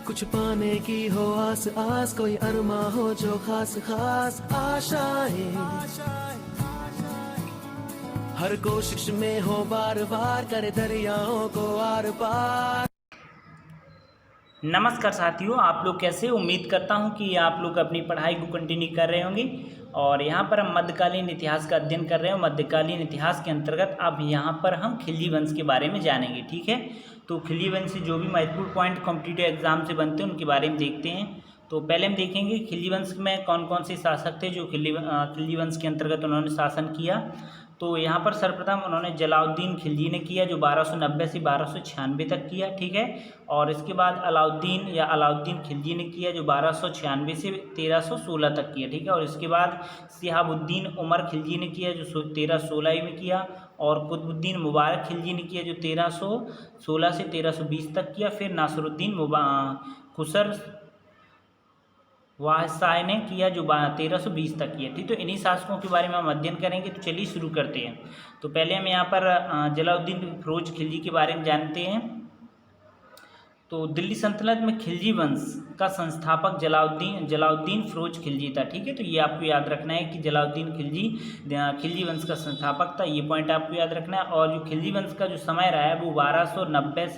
कुछ पाने की हो आस आस, कोई अरमा हो जो खास खास आशाएं, हर कोशिश में हो बार बार, करे दरियाओं को आर पार। नमस्कार साथियों, आप लोग कैसे? उम्मीद करता हूं कि आप लोग अपनी पढ़ाई को कंटिन्यू कर रहे होंगे। और यहाँ पर हम मध्यकालीन इतिहास का अध्ययन कर रहे हैं। मध्यकालीन इतिहास के अंतर्गत अब यहाँ पर हम खिलजी वंश के बारे में जानेंगे। ठीक है, तो खिलजी वंश से जो भी महत्वपूर्ण पॉइंट कॉम्पिटिटिव एग्जाम से बनते हैं उनके बारे में देखते हैं। तो पहले हम देखेंगे खिलजी वंश में कौन कौन से शासक थे जो खिलजी वंश के अंतर्गत उन्होंने शासन किया। तो यहाँ पर सर्वप्रथम उन्होंने जलालुद्दीन खिलजी ने किया, जो 1290 से 1296 तक किया। ठीक है, और इसके बाद अलाउद्दीन खिलजी ने किया, जो 1296 से 1316 तक किया। ठीक है, और इसके बाद शिहाबुद्दीन उमर खिलजी ने किया, जो 1316 में किया। और कुतुबुद्दीन मुबारक खिलजी ने किया, जो 1316 से 1320 तक किया। फिर नासरुद्दीन खुसर वाहशाह ने किया, जो 1320 तक किया। ठीक, तो इन्हीं शासकों के बारे में हम अध्ययन करेंगे। तो चलिए शुरू करते हैं। तो पहले हम यहाँ पर जलालुद्दीन फिरोज खिलजी के बारे में जानते हैं। तो दिल्ली सल्तनत में खिलजी वंश का संस्थापक जलालुद्दीन फिरोज खिलजी था। ठीक है, तो ये आपको याद रखना है कि जलालुद्दीन खिलजी वंश का संस्थापक था। ये पॉइंट आपको याद रखना है। और जो खिलजी वंश का जो समय रहा है वो 1290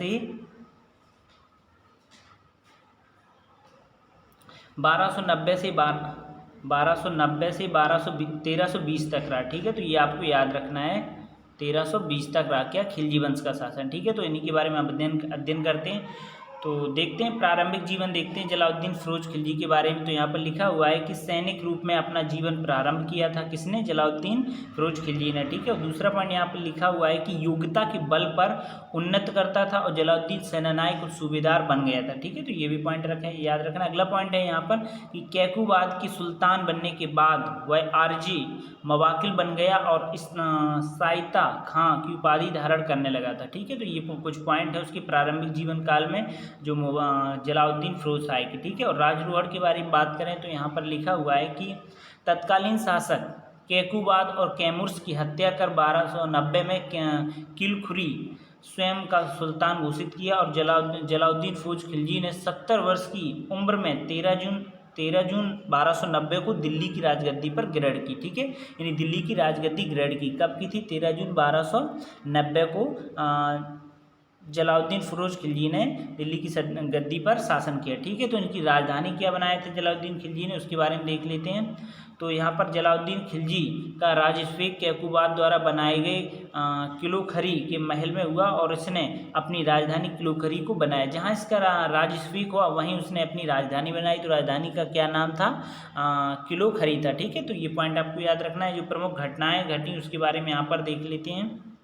से 1320 तक रहा। ठीक है, तो ये आपको याद रखना है, 1320 तक रहा क्या खिलजी वंश का शासन। ठीक है, तो इन्हीं के बारे में अध्ययन करते हैं। तो देखते हैं प्रारंभिक जीवन, देखते हैं जलालुद्दीन फिरोज खिलजी के बारे में। तो यहाँ पर लिखा हुआ है कि सैनिक रूप में अपना जीवन प्रारंभ किया था। किसने? जलालुद्दीन फिरोज खिलजी ने। ठीक है, और दूसरा पॉइंट यहाँ पर लिखा हुआ है कि योग्यता के बल पर उन्नत करता था और जलालुद्दीन सेनानायक और सूबेदार बन गया था। ठीक है, तो ये भी पॉइंट याद रखना। अगला पॉइंट है यहाँ पर कि कैकूबाद की सुल्तान बनने के बाद वह आरजी मवाकिल बन गया और इस साइता खां की उपाधि धारण करने लगा था। ठीक है, तो ये कुछ पॉइंट है उसके प्रारंभिक जीवन काल में जो जलालुद्दीन फिरोज शाह की। ठीक है, और राजरोहड़ के बारे में बात करें तो यहाँ पर लिखा हुआ है कि तत्कालीन शासक कैकूबाद और कैमुर्स की हत्या कर 1290 में किलखुरी स्वयं का सुल्तान घोषित किया। और जलालुद्दीन फिरोज खिलजी ने 70 वर्ष की उम्र में 13 जून 1290 को दिल्ली की राजगद्दी पर ग्रहण की। ठीक है, यानी दिल्ली की राजगद्दी ग्रहण की कब की थी? 13 जून 1290 को जलालुद्दीन फिरोज खिलजी ने दिल्ली की गद्दी पर शासन किया। ठीक है, तो इनकी राजधानी क्या बनाए थे जलालुद्दीन खिलजी ने, उसके बारे में देख लेते हैं। तो यहाँ पर जलालुद्दीन खिलजी का राजस्वेक कैकूबाद द्वारा बनाए गए किलोखरी के महल में हुआ और इसने अपनी राजधानी किलोखरी को बनाया। जहाँ इसका राजस्वेक हुआ वहीं उसने अपनी राजधानी बनाई। तो राजधानी का क्या नाम था? किलोखरी था। ठीक है, तो ये पॉइंट आपको याद रखना है। जो प्रमुख घटनाएं घटी उसके बारे में यहाँ पर देख लेते हैं।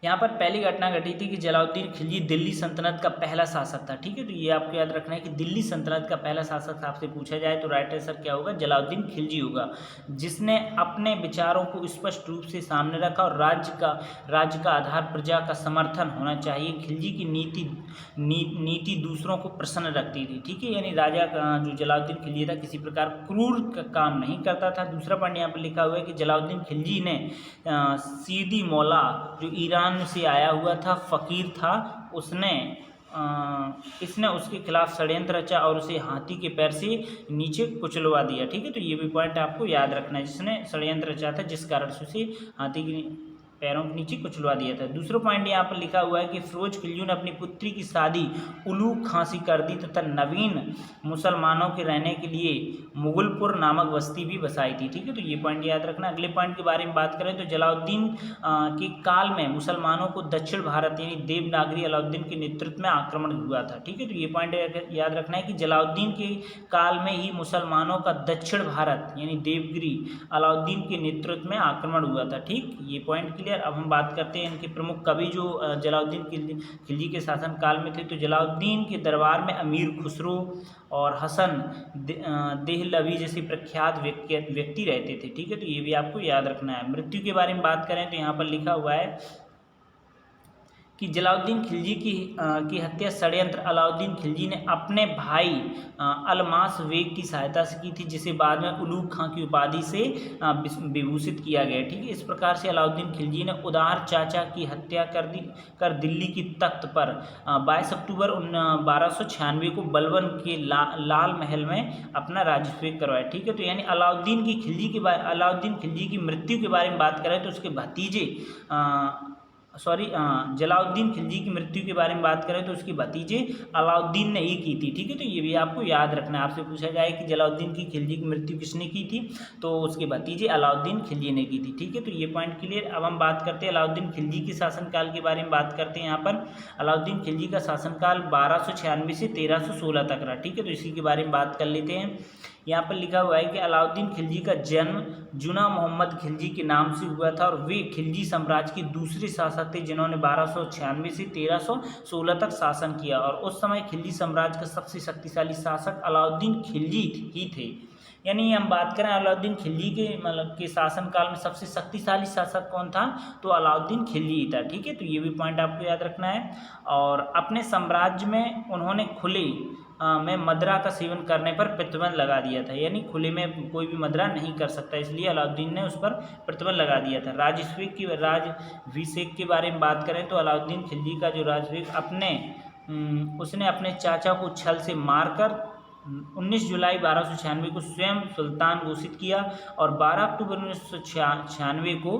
यहाँ पर पहली घटना घटी थी कि जलालुद्दीन खिलजी दिल्ली सल्तनत का पहला शासक था। ठीक है, तो ये आपको याद रखना है कि दिल्ली सल्तनत का पहला शासक आपसे पूछा जाए तो राइट आंसर क्या होगा? जलालुद्दीन खिलजी होगा, जिसने अपने विचारों को स्पष्ट रूप से सामने रखा और राज्य का आधार प्रजा का समर्थन होना चाहिए। खिलजी की नीति दूसरों को प्रसन्न रखती थी। ठीक है, यानी राजा का जो जलालुद्दीन खिलजी था किसी प्रकार क्रूर का काम नहीं करता था। दूसरा पॉइंट यहाँ पर लिखा हुआ है कि जलालुद्दीन खिलजी ने सीदी मौला जो ईरान से आया हुआ था, फकीर था, इसने उसके खिलाफ षड्यंत्र रचा और उसे हाथी के पैर से नीचे कुचलवा दिया। ठीक है, तो ये भी पॉइंट आपको याद रखना है, जिसने षड्यंत्र रचा था जिस कारण से उसे हाथी के पैरों के नीचे कुचलवा दिया था। दूसरा पॉइंट यहाँ पर लिखा हुआ है कि फिरोज खिलजी ने अपनी पुत्री की शादी उलू खां से कर दी तथा नवीन मुसलमानों के रहने के लिए मुगलपुर नामक बस्ती भी बसाई थी। ठीक है, तो ये पॉइंट याद रखना। अगले पॉइंट के बारे में बात करें तो जलालुद्दीन के काल में मुसलमानों को दक्षिण भारत यानी देवनागरी अलाउद्दीन के नेतृत्व में आक्रमण हुआ था। ठीक है, तो ये पॉइंट याद रखना है कि जलालुद्दीन के काल में ही मुसलमानों का दक्षिण भारत यानी देवगिरी अलाउद्दीन के नेतृत्व में आक्रमण हुआ था। ठीक, ये पॉइंट क्लियर। अब हम बात करते हैं इनके प्रमुख कवि जो जलालुद्दीन खिलजी के शासन काल में थे। तो जलालुद्दीन के दरबार में अमीर खुसरो और हसन देहलवी जैसे प्रख्यात व्यक्ति रहते थे। ठीक है, तो ये भी आपको याद रखना है। मृत्यु के बारे में बात करें तो यहाँ पर लिखा हुआ है कि जलालुद्दीन खिलजी की हत्या षड्यंत्र अलाउद्दीन खिलजी ने अपने भाई अलमास बेग की सहायता से की थी, जिसे बाद में उलूग खां की उपाधि से विभूषित किया गया। ठीक है, इस प्रकार से अलाउद्दीन खिलजी ने उदार चाचा की हत्या कर दिल्ली की तख्त पर 22 अक्टूबर 1296 को बलबन के लाल महल में अपना राज्याभिषेक करवाया। ठीक है, तो यानी अलाउद्दीन खिलजी की मृत्यु के बारे में बात करें तो उसके भतीजे जलालुद्दीन खिलजी की मृत्यु के बारे में बात करें तो उसके भतीजे अलाउद्दीन ने ही की थी। ठीक है, तो ये भी आपको याद रखना है। आपसे पूछा जाए कि जलालुद्दीन की खिलजी की मृत्यु किसने की थी, तो उसके भतीजे अलाउद्दीन खिलजी ने की थी। ठीक है, तो ये पॉइंट क्लियर। अब हम बात करते हैं अलाउद्दीन खिलजी के शासनकाल के बारे में बात करते हैं। यहाँ पर अलाउद्दीन खिलजी का शासनकाल 1296 से 1316 तक रहा। ठीक है, तो इसी के बारे में बात कर लेते हैं। यहाँ पर लिखा हुआ है कि अलाउद्दीन खिलजी का जन्म जुना मोहम्मद खिलजी के नाम से हुआ था और वे खिलजी साम्राज्य के दूसरे शासक थे जिन्होंने 1296 से 1316 तक शासन किया, और उस समय खिलजी साम्राज्य का सबसे शक्तिशाली शासक अलाउद्दीन खिलजी ही थे। यानी हम बात करें अलाउद्दीन खिलजी के शासनकाल में सबसे शक्तिशाली शासक कौन था, तो अलाउद्दीन खिलजी ही था। ठीक है, तो ये भी पॉइंट आपको याद रखना है। और अपने साम्राज्य में उन्होंने खुले में मदरा का सेवन करने पर प्रतिबंध लगा दिया था, यानी खुले में कोई भी मदरा नहीं कर सकता, इसलिए अलाउद्दीन ने उस पर प्रतिबंध लगा दिया था। राजाभिषेक के बारे में बात करें तो अलाउद्दीन खिलजी का जो राजाभिषेक उसने अपने चाचा को छल से मारकर 19 जुलाई 1296 को स्वयं सुल्तान घोषित किया और 12 अक्टूबर 1996 को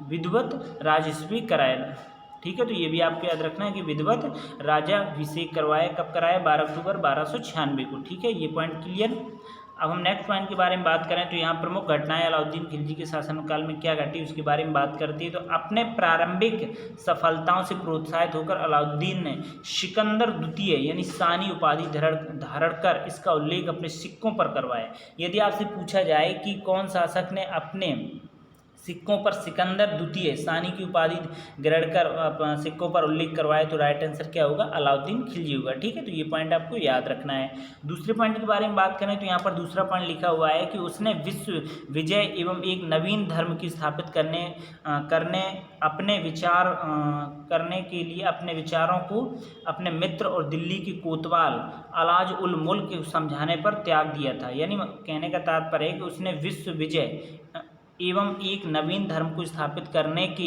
विधिवत राजाभिषेक कराया। ठीक है, तो ये भी आपको याद रखना है कि विधिवत राजाभिषेक करवाया। कब कराया? 12 अक्टूबर 1296 को। ठीक है, ये पॉइंट क्लियर। अब हम नेक्स्ट पॉइंट के बारे में बात करें तो यहाँ प्रमुख घटनाएं अलाउद्दीन खिलजी के शासनकाल में क्या घटी उसके बारे में बात करती है। तो अपने प्रारंभिक सफलताओं से प्रोत्साहित होकर अलाउद्दीन ने सिकंदर द्वितीय यानी सानी उपाधि धारण कर इसका उल्लेख अपने सिक्कों पर करवाया। यदि आपसे पूछा जाए कि कौन शासक ने अपने सिक्कों पर सिकंदर द्वितीय सानी की उपाधि ग्रहण कर सिक्कों पर उल्लेख करवाए, तो राइट आंसर क्या होगा? अलाउद्दीन खिलजी होगा। ठीक है, तो ये पॉइंट आपको याद रखना है। दूसरे पॉइंट के बारे में बात करें तो यहाँ पर दूसरा पॉइंट लिखा हुआ है कि उसने विश्व विजय एवं एक नवीन धर्म की स्थापित करने अपने विचार करने के लिए अपने विचारों को अपने मित्र और दिल्ली के कोतवाल अलाज उल मुल्क को समझाने पर त्याग दिया था। यानी कहने का तात्पर्य है कि उसने विश्व विजय एवं एक नवीन धर्म को स्थापित करने के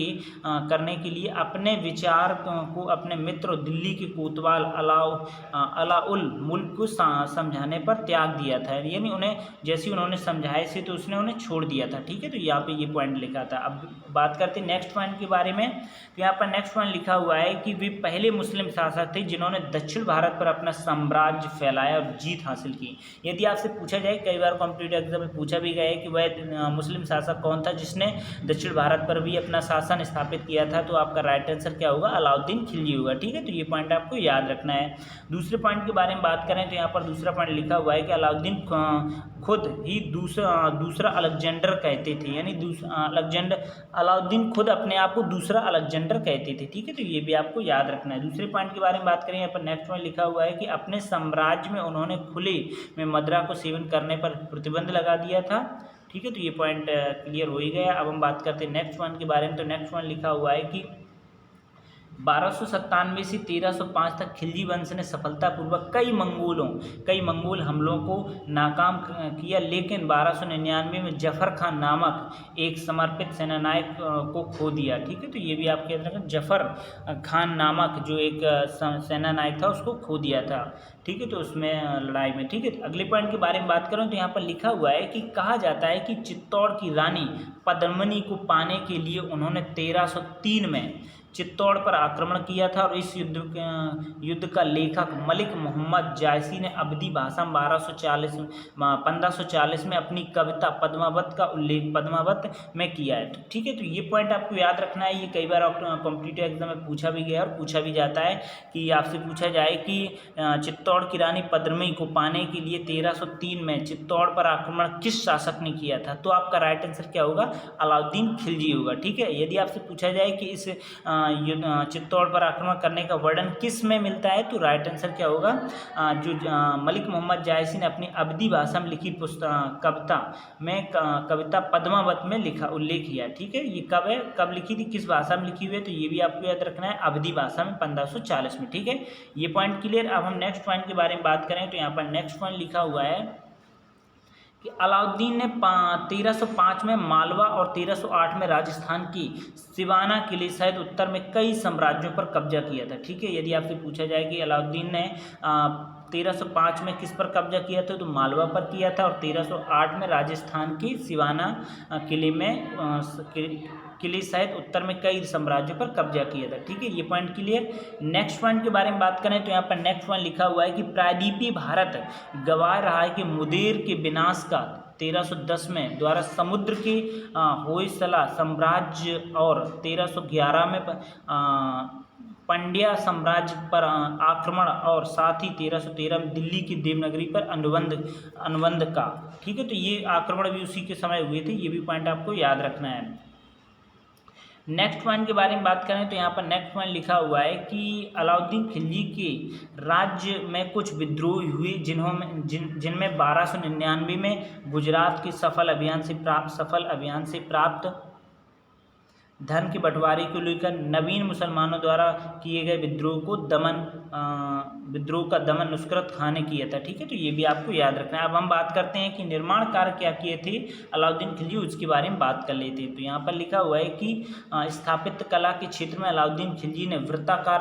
लिए अपने विचार को अपने मित्र और दिल्ली के कोतवाल अलाउल मुल्क को समझाने पर त्याग दिया था। यानी उन्होंने समझाए से तो उसने उन्हें छोड़ दिया था। ठीक है, तो यहाँ पे ये पॉइंट लिखा था। अब बात करते हैं नेक्स्ट पॉइंट के बारे में। तो यहाँ पर नेक्स्ट पॉइंट लिखा हुआ है कि वे पहले मुस्लिम शासक थे जिन्होंने दक्षिण भारत पर अपना साम्राज्य फैलाया और जीत हासिल की। यदि आपसे पूछा जाए, कई बार कॉम्पिटिटिव एग्जाम में पूछा भी गया है कि वह मुस्लिम शासक कौन था जिसने दक्षिण भारत पर भी अपना शासन स्थापित किया था, तो आपका राइट आंसर क्या होगा? अलाउद्दीन खिलजी होगा। ठीक है, तो ये पॉइंट आपको याद रखना है। दूसरे पॉइंट के बारे में बात करें तो यहाँ पर दूसरा पॉइंट लिखा हुआ है कि अलाउद्दीन खुद ही दूसरा अलेक्जेंडर कहते थे। यानी अलाउद्दीन खुद अपने आप को दूसरा अलेक्जेंडर कहते थे। ठीक है, तो ये भी आपको याद रखना है। दूसरे पॉइंट के बारे में बात करें, यहाँ पर नेक्स्ट पॉइंट लिखा हुआ है कि अपने साम्राज्य में उन्होंने खुले में मदिरा को सेवन करने पर प्रतिबंध लगा दिया था। ठीक है, तो ये पॉइंट क्लियर हो ही गया। अब हम बात करते हैं नेक्स्ट पॉइंट के बारे में। तो नेक्स्ट पॉइंट लिखा हुआ है कि 1297 से 1305 तक खिलजी वंश ने सफलतापूर्वक कई मंगोल हमलों को नाकाम किया, लेकिन 1299 में जफर खान नामक एक समर्पित सेनानायक को खो दिया। ठीक है, तो ये भी आपके याद रखें, जफर खान नामक जो एक सेनानायक था उसको खो दिया था। ठीक है, तो उसमें लड़ाई में। ठीक है, अगले पॉइंट के बारे में बात करूं तो यहाँ पर लिखा हुआ है कि कहा जाता है कि चित्तौड़ की रानी पद्मिनी को पाने के लिए उन्होंने 1303 में चित्तौड़ पर आक्रमण किया था और इस युद्ध का लेखक मलिक मोहम्मद जायसी ने अवधी भाषा में 1540 में अपनी कविता पद्मावत का उल्लेख पद्मावत में किया है। ठीक है, तो ये पॉइंट आपको याद रखना है। ये कई बार कॉम्पिटिटिव एग्जाम में पूछा भी गया और पूछा भी जाता है कि आपसे पूछा जाए कि चित्तौड़ की रानी पद्मिनी को पाने के लिए 1303 में चित्तौड़ पर आक्रमण किस शासक ने किया था, तो आपका राइट आंसर क्या होगा? अलाउद्दीन खिलजी होगा। ठीक है, यदि आपसे पूछा जाए कि इस चित्तौड़ पर आक्रमण करने का वर्णन किस में मिलता है? तो राइट आंसर क्या होगा? जो मलिक मोहम्मद जायसी ने अपनी अवधी भाषा में लिखी कविता पद्मावत में लिखा उल्लेख किया। ठीक है, ये कब है, कब लिखी थी, किस भाषा में लिखी हुई है? तो ये भी आपको याद रखना है, अवधी भाषा में 1540 में। ठीक है, ये पॉइंट क्लियर। अब हम नेक्स्ट पॉइंट के बारे में बात करें तो यहाँ पर नेक्स्ट पॉइंट लिखा हुआ है कि अलाउद्दीन ने 1305 में मालवा और 1308 में राजस्थान की सिवाना किले सहित उत्तर में कई साम्राज्यों पर कब्जा किया था। ठीक है, यदि आपसे पूछा जाए कि अलाउद्दीन ने 1305 में किस पर कब्जा किया था, तो मालवा पर किया था, और 1308 में राजस्थान की सिवाना किले सहित उत्तर में कई साम्राज्यों पर कब्जा किया था। ठीक है, ये पॉइंट क्लियर। नेक्स्ट पॉइंट के बारे में बात करें तो यहाँ पर नेक्स्ट पॉइंट लिखा हुआ है कि प्रायद्वीपीय भारत गवाह रहा है कि मुदेर के विनाश का 1310 में द्वारा समुद्र के होयसला साम्राज्य और 1311 में पंड्या साम्राज्य पर आक्रमण और साथ ही 1313 में दिल्ली की देवनागरी पर अनुबंध का। ठीक है, तो ये आक्रमण भी उसी के समय हुए थे, ये भी पॉइंट आपको याद रखना है। नेक्स्ट पॉइंट के बारे में बात करें तो यहाँ पर नेक्स्ट पॉइंट लिखा हुआ है कि अलाउद्दीन खिलजी के राज्य में कुछ विद्रोह हुए जिनमें 1299 में गुजरात के सफल अभियान से प्राप्त धन के बंटवारे को लेकर नवीन मुसलमानों द्वारा किए गए विद्रोह का दमन नुसरत खान ने किया था। ठीक है, तो ये भी आपको याद रखना है। अब हम बात करते हैं कि निर्माण कार्य क्या किए थे अलाउद्दीन खिलजी, उसके बारे में बात कर लेते हैं। तो यहाँ पर लिखा हुआ है कि स्थापत्य कला के क्षेत्र में अलाउद्दीन खिलजी ने वृत्ताकार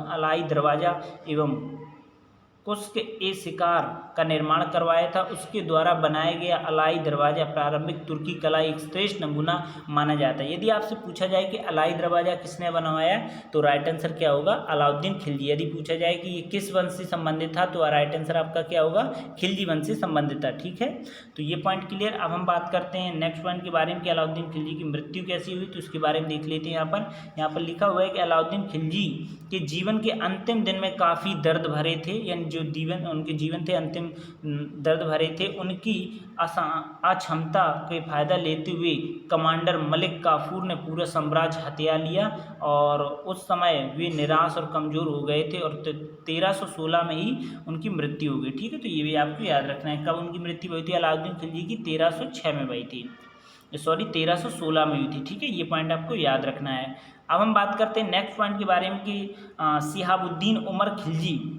अलाई दरवाजा एवं कुश्क ए शिकार का निर्माण करवाया था। उसके द्वारा बनाया गया अलाई दरवाज़ा प्रारंभिक तुर्की कला एक श्रेष्ठ नमूना माना जाता है। यदि आपसे पूछा जाए कि अलाई दरवाज़ा किसने बनवाया, तो राइट आंसर क्या होगा? अलाउद्दीन खिलजी। यदि पूछा जाए कि ये किस वंश से संबंधित था, तो राइट आंसर आपका क्या होगा? खिलजी वंश से संबंधित था। ठीक है, तो ये पॉइंट क्लियर। अब हम बात करते हैं नेक्स्ट पॉइंट के बारे में कि अलाउद्दीन खिलजी की मृत्यु कैसी हुई, तो उसके बारे में देख लेते हैं। यहाँ पर लिखा हुआ है कि अलाउद्दीन खिलजी के जीवन के अंतिम दिन में काफ़ी दर्द भरे थे, यानी जो उनके जीवन थे अंतिम दर्द भरे थे। उनकी अक्षमता के फायदा लेते हुए कमांडर मलिक काफूर ने पूरा साम्राज्य हथिया लिया और उस समय वे निराश और कमज़ोर हो गए थे और 1316 में ही उनकी मृत्यु हो गई। ठीक है, तो ये भी आपको याद रखना है। कब उनकी मृत्यु हुई थी अलाउद्दीन खिलजी की? 1306 में हुई थी, 1316 में हुई थी। ठीक है, ये पॉइंट आपको याद रखना है। अब हम बात करते हैं नेक्स्ट पॉइंट के बारे में कि शिहाबुद्दीन उमर खिलजी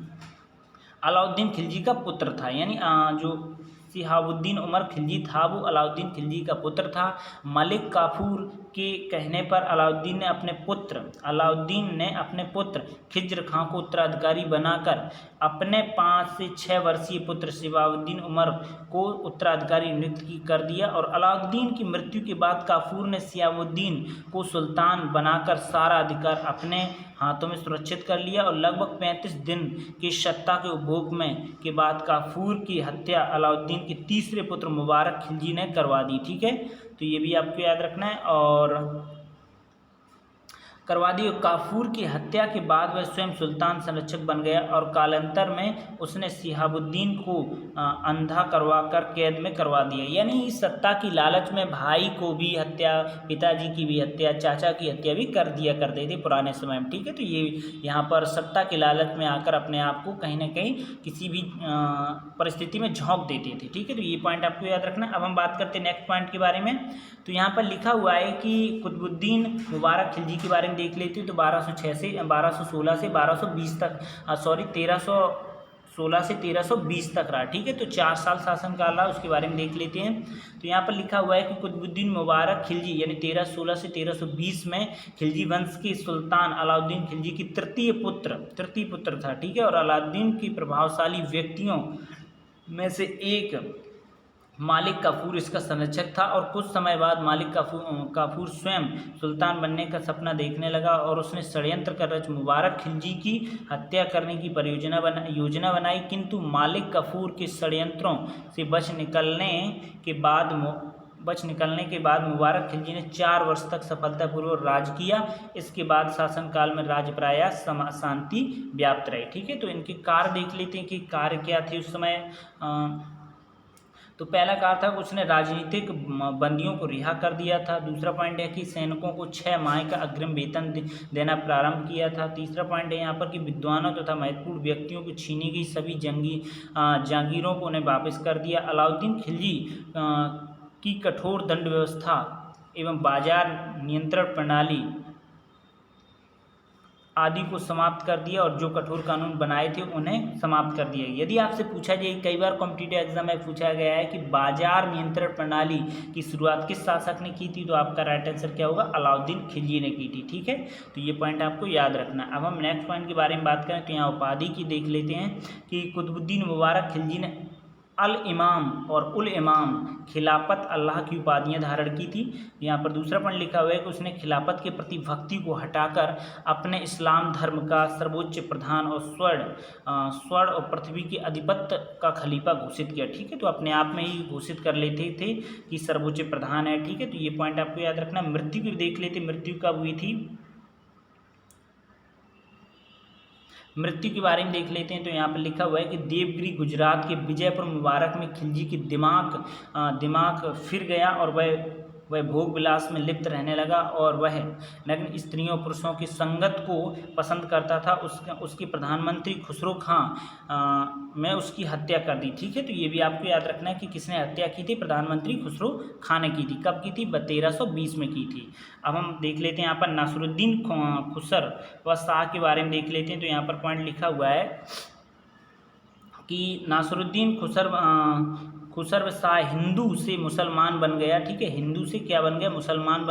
अलाउद्दीन खिलजी का पुत्र था, यानी जो शिहाबुद्दीन उमर खिलजी था वो अलाउद्दीन खिलजी का पुत्र था। मलिक काफूर के कहने पर अलाउद्दीन ने अपने पुत्र खिज्र खां को उत्तराधिकारी बनाकर अपने 5 से 6 वर्षीय पुत्र शिहाबुद्दीन उमर को उत्तराधिकारी नियुक्त कर दिया और अलाउद्दीन की मृत्यु के बाद काफूर ने शिहाबुद्दीन को सुल्तान बनाकर सारा अधिकार अपने हाथों में सुरक्षित कर लिया और लगभग 35 दिन की सत्ता के उपभोग के बाद काफूर की हत्या अलाउद्दीन के तीसरे पुत्र मुबारक खिलजी ने करवा दी। ठीक है, तो ये भी आपको याद रखना है और करवा दी। काफूर की हत्या के बाद वह स्वयं सुल्तान संरक्षक बन गया और कालांतर में उसने शिहाबुद्दीन को अंधा करवाकर कैद में करवा दिया। यानी सत्ता की लालच में भाई को भी हत्या, पिताजी की भी हत्या, चाचा की हत्या भी कर दिया करते थे पुराने समय में। ठीक है, तो ये यहाँ पर सत्ता की लालच में आकर अपने आप को कहीं ना कहीं किसी भी परिस्थिति में झोंक देते थे। ठीक है, तो ये पॉइंट आपको याद रखना। अब हम बात करते हैं नेक्स्ट पॉइंट के बारे में। तो यहाँ पर लिखा हुआ है कि कुतुबुद्दीन मुबारक खिलजी के बारे में देख लेते हैं। तो 1216 से 1220 तक 1316 से 1320 तक रहा। ठीक है, तो 4 साल शासनकाल रहा, उसके बारे में देख लेते हैं। तो यहाँ पर लिखा हुआ है कि कुतुबुद्दीन मुबारक खिलजी यानी 1316 से 1320 में खिलजी वंश के सुल्तान अलाउद्दीन खिलजी की तृतीय पुत्र था। ठीक है, और अलाउद्दीन की प्रभावशाली व्यक्तियों में से एक मालिक काफूर इसका संरक्षक था और कुछ समय बाद मालिक काफूर स्वयं सुल्तान बनने का सपना देखने लगा और उसने षड्यंत्र कर रच मुबारक खिलजी की हत्या करने की योजना बनाई, किंतु मालिक काफूर के षड्यंत्रों से बच निकलने के बाद मुबारक खिलजी ने 4 वर्ष तक सफलतापूर्वक राज किया। इसके बाद शासनकाल में राज्य प्रायः शांति व्याप्त रही। ठीक है, तो इनके कार्य देख लेते हैं कि कार्य क्या थे उस समय। तो पहला कहा था कि उसने राजनीतिक बंदियों को रिहा कर दिया था। दूसरा पॉइंट है कि सैनिकों को 6 माह का अग्रिम वेतन देना प्रारंभ किया था। तीसरा पॉइंट है यहाँ पर कि विद्वानों तथा महत्वपूर्ण व्यक्तियों को छीनी गई सभी जागीरों को उन्हें वापस कर दिया। अलाउद्दीन खिलजी की कठोर दंड व्यवस्था एवं बाजार नियंत्रण प्रणाली आदि को समाप्त कर दिया और जो कठोर कानून बनाए थे उन्हें समाप्त कर दिया। यदि आपसे पूछा जाए, कई बार कॉम्पिटिटिव एग्जाम में पूछा गया है कि बाजार नियंत्रण प्रणाली की शुरुआत किस शासक ने की थी, तो आपका राइट आंसर क्या होगा, अलाउद्दीन खिलजी ने की थी। ठीक है, तो ये पॉइंट आपको याद रखना। अब हम नेक्स्ट पॉइंट के बारे में बात करें तो यहाँ उपाधि की देख लेते हैं कि कुतुबुद्दीन मुबारक खिलजी ने अल इमाम और उल इमाम खिलाफत अल्लाह की उपाधियाँ धारण की थी। यहाँ पर दूसरा पॉइंट लिखा हुआ है कि उसने खिलाफत के प्रति भक्ति को हटाकर अपने इस्लाम धर्म का सर्वोच्च प्रधान और स्वर्ण और पृथ्वी के अधिपत्य का खलीफा घोषित किया। ठीक है, तो अपने आप में ही घोषित कर लेते थे कि सर्वोच्च प्रधान है। ठीक है, तो ये पॉइंट आपको याद रखना। मृत्यु की देख लेते, मृत्यु कब हुई थी, मृत्यु के बारे में देख लेते हैं। तो यहाँ पर लिखा हुआ है कि देवगिरी गुजरात के विजयपुर मुबारक में खिलजी की दिमाग फिर गया और वह भोग विलास में लिप्त रहने लगा और वह नग्न स्त्रियों पुरुषों की संगत को पसंद करता था। उसके प्रधानमंत्री खुसरो खां में उसकी हत्या कर दी। ठीक है, तो ये भी आपको याद रखना है कि किसने हत्या की थी, प्रधानमंत्री खुसरो खां ने की थी। कब की थी, 1320 में की थी। अब हम देख लेते हैं यहाँ पर नासिरुद्दीन खुसर व शाह के बारे में देख लेते हैं। तो यहाँ पर पॉइंट लिखा हुआ है कि नासिरुद्दीन खुसर शाह हिंदू से मुसलमान बन गया। ठीक है, हिंदू से क्या बन गया, मुसलमान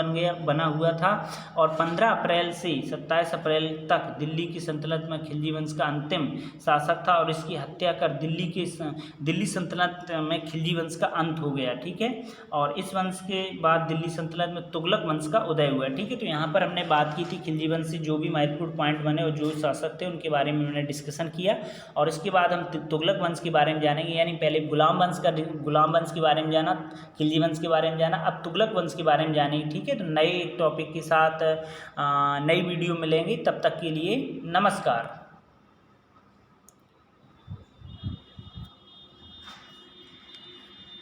बना हुआ था। और 15 अप्रैल से 27 अप्रैल तक दिल्ली की सल्तनत में खिलजी वंश का अंतिम शासक था और इसकी हत्या कर दिल्ली सल्तनत में खिलजी वंश का अंत हो गया। ठीक है, और इस वंश के बाद दिल्ली सल्तनत में तुगलक वंश का उदय हुआ। ठीक है, तो यहाँ पर हमने बात की थी खिलजी वंश से जो भी महत्वपूर्ण पॉइंट बने और जो शासक थे उनके बारे में हमने डिस्कशन किया। और इसके बाद हम तुगलक वंश के बारे में जानेंगे, यानी पहले गुलाम वंश के बारे में जाना, खिलजी वंश के बारे में जाना, अब तुगलक वंश के बारे में जानेंगे। ठीक है, तो नए टॉपिक के साथ नई वीडियो मिलेंगे, तब तक के लिए नमस्कार।